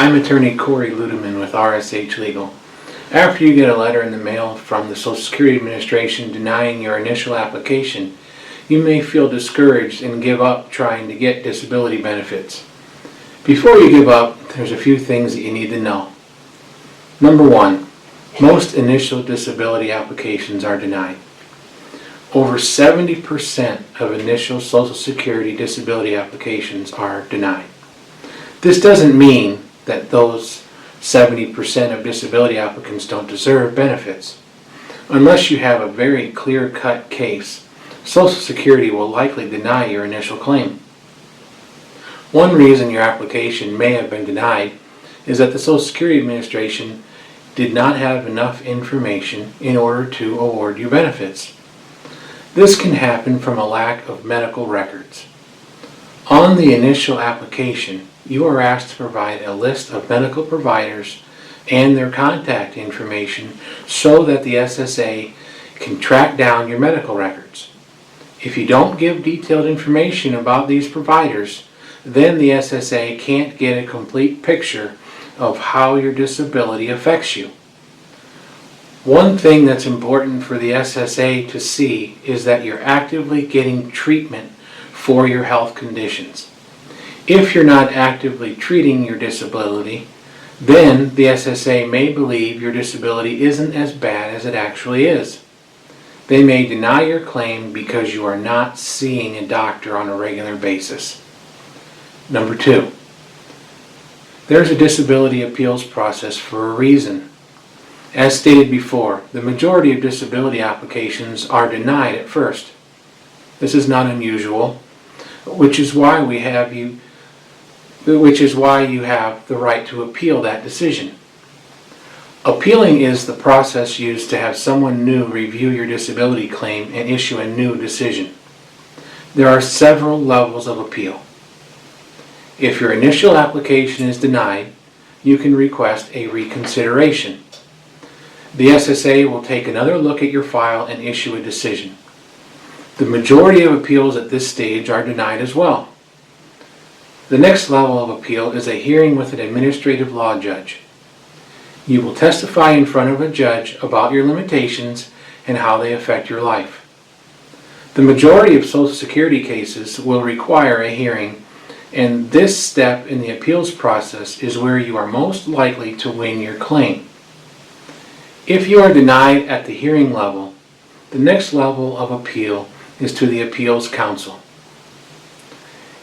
I'm attorney Corey Ludeman with RSH Legal. After you get a letter in the mail from the Social Security Administration denying your initial application, you may feel discouraged and give up trying to get disability benefits. Before you give up, there's a few things that you need to know. Number one, most initial disability applications are denied. Over 70% of initial Social Security disability applications are denied. This doesn't mean that those 70% of disability applicants don't deserve benefits. Unless you have a very clear-cut case, Social Security will likely deny your initial claim. One reason your application may have been denied is that the Social Security Administration did not have enough information in order to award you benefits. This can happen from a lack of medical records. On the initial application, you are asked to provide a list of medical providers and their contact information so that the SSA can track down your medical records. If you don't give detailed information about these providers, then the SSA can't get a complete picture of how your disability affects you. One thing that's important for the SSA to see is that you're actively getting treatment for your health conditions. If you're not actively treating your disability, then the SSA may believe your disability isn't as bad as it actually is. They may deny your claim because you are not seeing a doctor on a regular basis. Number two, there's a disability appeals process for a reason. As stated before, the majority of disability applications are denied at first. This is not unusual, which is why you have the right to appeal that decision. Appealing is the process used to have someone new review your disability claim and issue a new decision. There are several levels of appeal. If your initial application is denied, you can request a reconsideration. The SSA will take another look at your file and issue a decision. The majority of appeals at this stage are denied as well. The next level of appeal is a hearing with an administrative law judge. You will testify in front of a judge about your limitations and how they affect your life. The majority of Social Security cases will require a hearing, and this step in the appeals process is where you are most likely to win your claim. If you are denied at the hearing level, the next level of appeal is to the appeals council.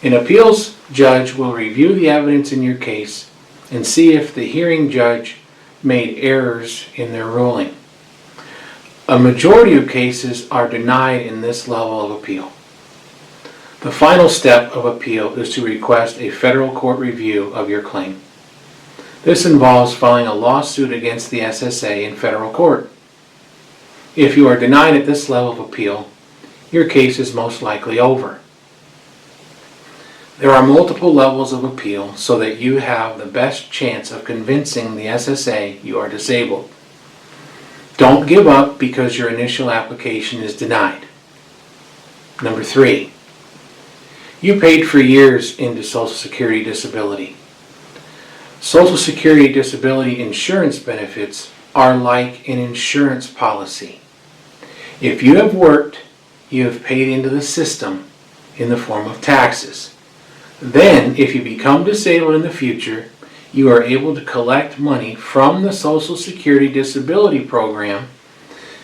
An appeals judge will review the evidence in your case and see if the hearing judge made errors in their ruling. A majority of cases are denied in this level of appeal. The final step of appeal is to request a federal court review of your claim. This involves filing a lawsuit against the SSA in federal court. If you are denied at this level of appeal, your case is most likely over. There are multiple levels of appeal so that you have the best chance of convincing the SSA you are disabled. Don't give up because your initial application is denied. Number three, you paid for years into Social Security disability. Social Security disability insurance benefits are like an insurance policy. If you have worked, you have paid into the system in the form of taxes. Then, if you become disabled in the future, you are able to collect money from the Social Security disability program,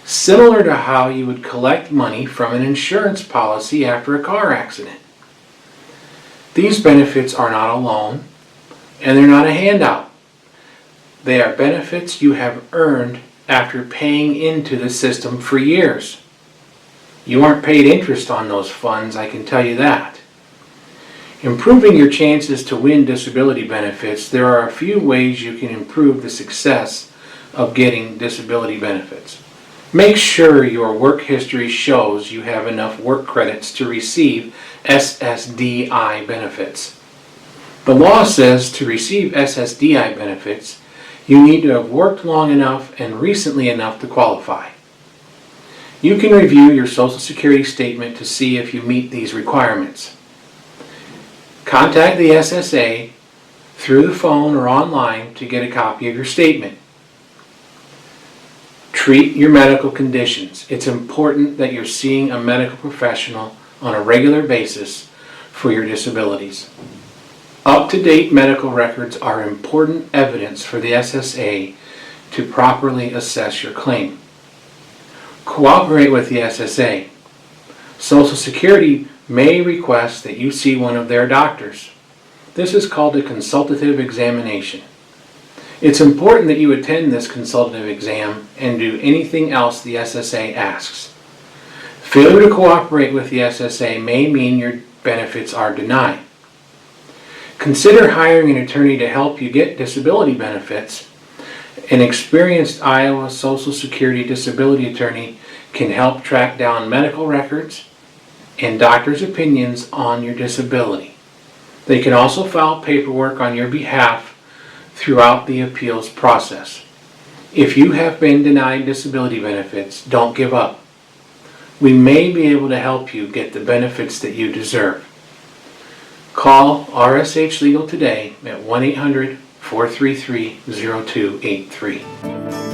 similar to how you would collect money from an insurance policy after a car accident. These benefits are not a loan, and they're not a handout. They are benefits you have earned after paying into the system for years. You aren't paid interest on those funds, I can tell you that. Improving your chances to win disability benefits, there are a few ways you can improve the success of getting disability benefits. Make sure your work history shows you have enough work credits to receive SSDI benefits. The law says to receive SSDI benefits, you need to have worked long enough and recently enough to qualify. You can review your Social Security statement to see if you meet these requirements. Contact the SSA through the phone or online to get a copy of your statement. Treat your medical conditions. It's important that you're seeing a medical professional on a regular basis for your disabilities. Up-to-date medical records are important evidence for the SSA to properly assess your claim. Cooperate with the SSA. Social Security may request that you see one of their doctors. This is called a consultative examination. It's important that you attend this consultative exam and do anything else the SSA asks. Failure to cooperate with the SSA may mean your benefits are denied. Consider hiring an attorney to help you get disability benefits. An experienced Iowa Social Security disability attorney can help track down medical records and doctors' opinions on your disability. They can also file paperwork on your behalf throughout the appeals process. If you have been denied disability benefits, don't give up. We may be able to help you get the benefits that you deserve. Call RSH Legal today at 1-800-433-0283.